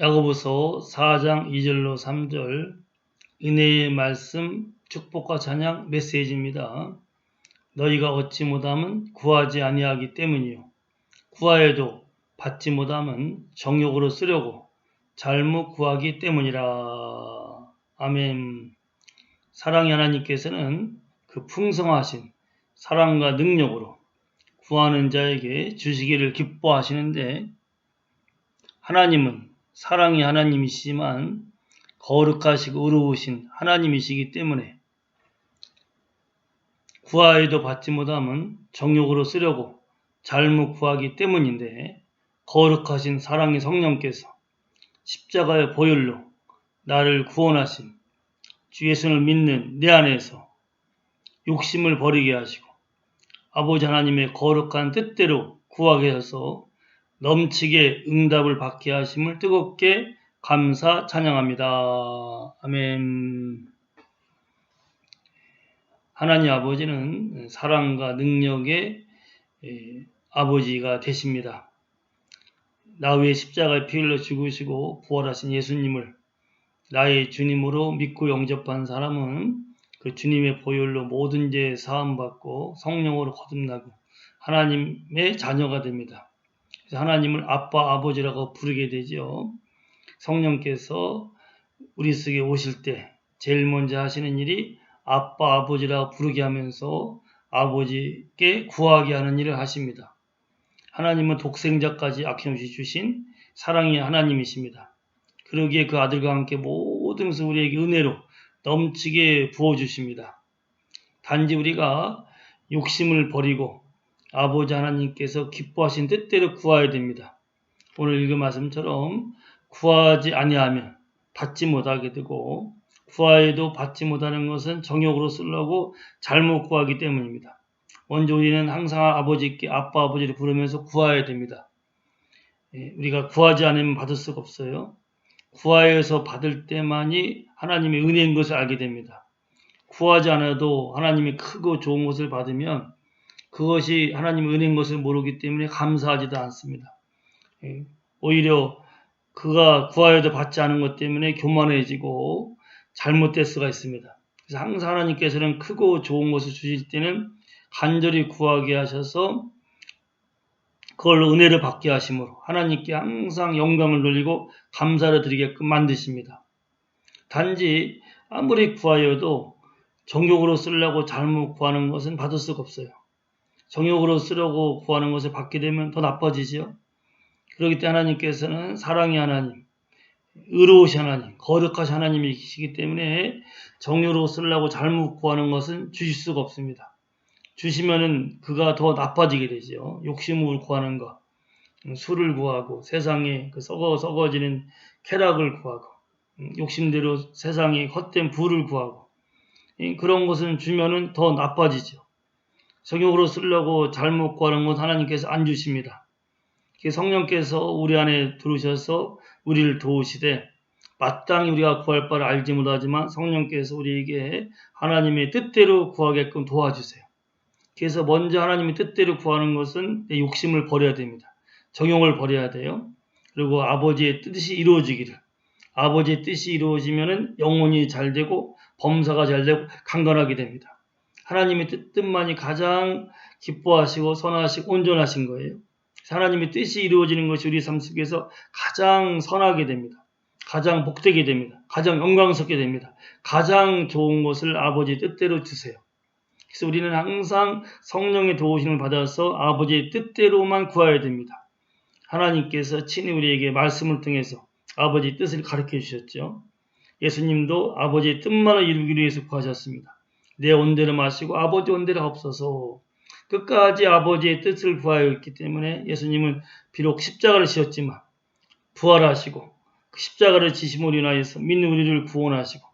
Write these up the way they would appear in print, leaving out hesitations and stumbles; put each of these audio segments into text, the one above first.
야고보서 4장 2절로 3절 은혜의 말씀 축복과 찬양 메시지입니다. 너희가 얻지 못함은 구하지 아니하기 때문이요 구하여도 받지 못함은 정욕으로 쓰려고 잘못 구하기 때문이라. 아멘. 사랑의 하나님께서는 그 풍성하신 사랑과 능력으로 구하는 자에게 주시기를 기뻐하시는데, 하나님은 사랑의 하나님이시지만 거룩하시고 의로우신 하나님이시기 때문에 구하여도 받지 못함은 정욕으로 쓰려고 잘못 구하기 때문인데, 거룩하신 사랑의 성령께서 십자가의 보혈로 나를 구원하신 주 예수를 믿는 내 안에서 욕심을 버리게 하시고 아버지 하나님의 거룩한 뜻대로 구하게 해서 넘치게 응답을 받게 하심을 뜨겁게 감사 찬양합니다. 아멘. 하나님 아버지는 사랑과 능력의 아버지가 되십니다. 나 위에 십자가에 피 흘려 죽으시고 부활하신 예수님을 나의 주님으로 믿고 영접한 사람은 그 주님의 보혈로 모든 죄 사함받고 성령으로 거듭나고 하나님의 자녀가 됩니다. 그래서 하나님을 아빠, 아버지라고 부르게 되죠. 성령께서 우리 속에 오실 때 제일 먼저 하시는 일이 아빠, 아버지라고 부르게 하면서 아버지께 구하게 하는 일을 하십니다. 하나님은 독생자까지 아낌없이 주신 사랑의 하나님이십니다. 그러기에 그 아들과 함께 모든 것을 우리에게 은혜로 넘치게 부어주십니다. 단지 우리가 욕심을 버리고 아버지 하나님께서 기뻐하신 뜻대로 구해야 됩니다. 오늘 읽은 말씀처럼 구하지 아니하면 받지 못하게 되고, 구하여도 받지 못하는 것은 정욕으로 쓰려고 잘못 구하기 때문입니다. 먼저 우리는 항상 아버지께 아빠, 아버지를 부르면서 구해야 됩니다. 우리가 구하지 않으면 받을 수가 없어요. 구하여서 받을 때만이 하나님의 은혜인 것을 알게 됩니다. 구하지 않아도 하나님이 크고 좋은 것을 받으면 그것이 하나님의 은혜인 것을 모르기 때문에 감사하지도 않습니다. 오히려 그가 구하여도 받지 않은 것 때문에 교만해지고 잘못될 수가 있습니다. 그래서 항상 하나님께서는 크고 좋은 것을 주실 때는 간절히 구하게 하셔서 그걸로 은혜를 받게 하심으로 하나님께 항상 영광을 돌리고 감사를 드리게끔 만드십니다. 단지 아무리 구하여도 정욕으로 쓰려고 잘못 구하는 것은 받을 수가 없어요. 정욕으로 쓰려고 구하는 것을 받게 되면 더 나빠지지요. 그렇기 때문에 하나님께서는 사랑의 하나님, 의로우신 하나님, 거룩하신 하나님이시기 때문에 정욕으로 쓰려고 잘못 구하는 것은 주실 수가 없습니다. 주시면은 그가 더 나빠지게 되죠. 욕심으로 구하는 것, 술을 구하고 세상에 그 썩어지는 쾌락을 구하고 욕심대로 세상에 헛된 부를 구하고 그런 것은 주면은 더 나빠지죠. 정욕으로 쓰려고 잘못 구하는 것 하나님께서 안 주십니다. 성령께서 우리 안에 들어오셔서 우리를 도우시되 마땅히 우리가 구할 바를 알지 못하지만 성령께서 우리에게 하나님의 뜻대로 구하게끔 도와주세요. 그래서 먼저 하나님의 뜻대로 구하는 것은 내 욕심을 버려야 됩니다. 정욕을 버려야 돼요. 그리고 아버지의 뜻이 이루어지기를. 아버지의 뜻이 이루어지면은 영혼이 잘 되고 범사가 잘 되고 강건하게 됩니다. 하나님의 뜻만이 가장 기뻐하시고 선하시고 온전하신 거예요. 하나님의 뜻이 이루어지는 것이 우리 삶 속에서 가장 선하게 됩니다. 가장 복되게 됩니다. 가장 영광스럽게 됩니다. 가장 좋은 것을 아버지의 뜻대로 주세요. 그래서 우리는 항상 성령의 도우심을 받아서 아버지의 뜻대로만 구해야 됩니다. 하나님께서 친히 우리에게 말씀을 통해서 아버지의 뜻을 가르쳐 주셨죠. 예수님도 아버지의 뜻만을 이루기 위해서 구하셨습니다. 내 온대로 마시고 아버지 온대로 하옵소서. 끝까지 아버지의 뜻을 구하였기 때문에 예수님은 비록 십자가를 지셨지만 부활하시고 그 십자가를 지심으로 인하여서 믿는 우리를 구원하시고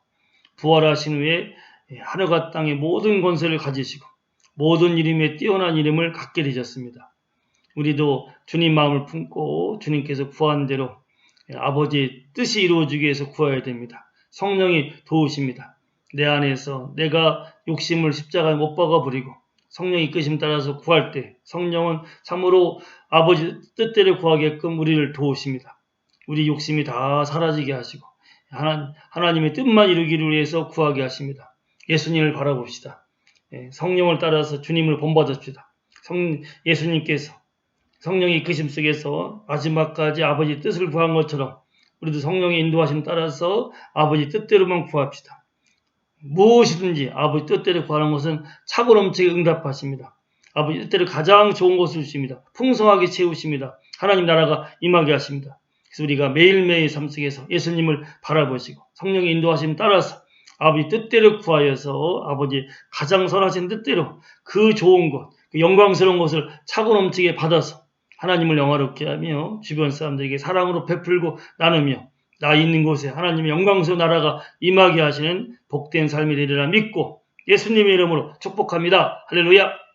부활하신 후에 하늘과 땅의 모든 권세를 가지시고 모든 이름에 뛰어난 이름을 갖게 되셨습니다. 우리도 주님 마음을 품고 주님께서 구한 대로 아버지의 뜻이 이루어지기 위해서 구해야 됩니다. 성령이 도우십니다. 내 안에서 내가 욕심을 십자가에 못 박아 버리고 성령의 이끄심 따라서 구할 때 성령은 참으로 아버지 뜻대로 구하게끔 우리를 도우십니다. 우리 욕심이 다 사라지게 하시고 하나님의 뜻만 이루기를 위해서 구하게 하십니다. 예수님을 바라봅시다. 성령을 따라서 주님을 본받읍시다. 예수님께서 성령의 이끄심 속에서 마지막까지 아버지 뜻을 구한 것처럼 우리도 성령의 인도하심 따라서 아버지 뜻대로만 구합시다. 무엇이든지 아버지 뜻대로 구하는 것은 차고 넘치게 응답하십니다. 아버지 뜻대로 가장 좋은 것을 주십니다. 풍성하게 채우십니다. 하나님 나라가 임하게 하십니다. 그래서 우리가 매일매일 삶 속에서 예수님을 바라보시고 성령의 인도하심 따라서 아버지 뜻대로 구하여서 아버지 가장 선하신 뜻대로 그 좋은 것, 그 영광스러운 것을 차고 넘치게 받아서 하나님을 영화롭게 하며 주변 사람들에게 사랑으로 베풀고 나누며 나 있는 곳에 하나님의 영광스러운 나라가 임하게 하시는 복된 삶이 되리라 믿고 예수님의 이름으로 축복합니다. 할렐루야.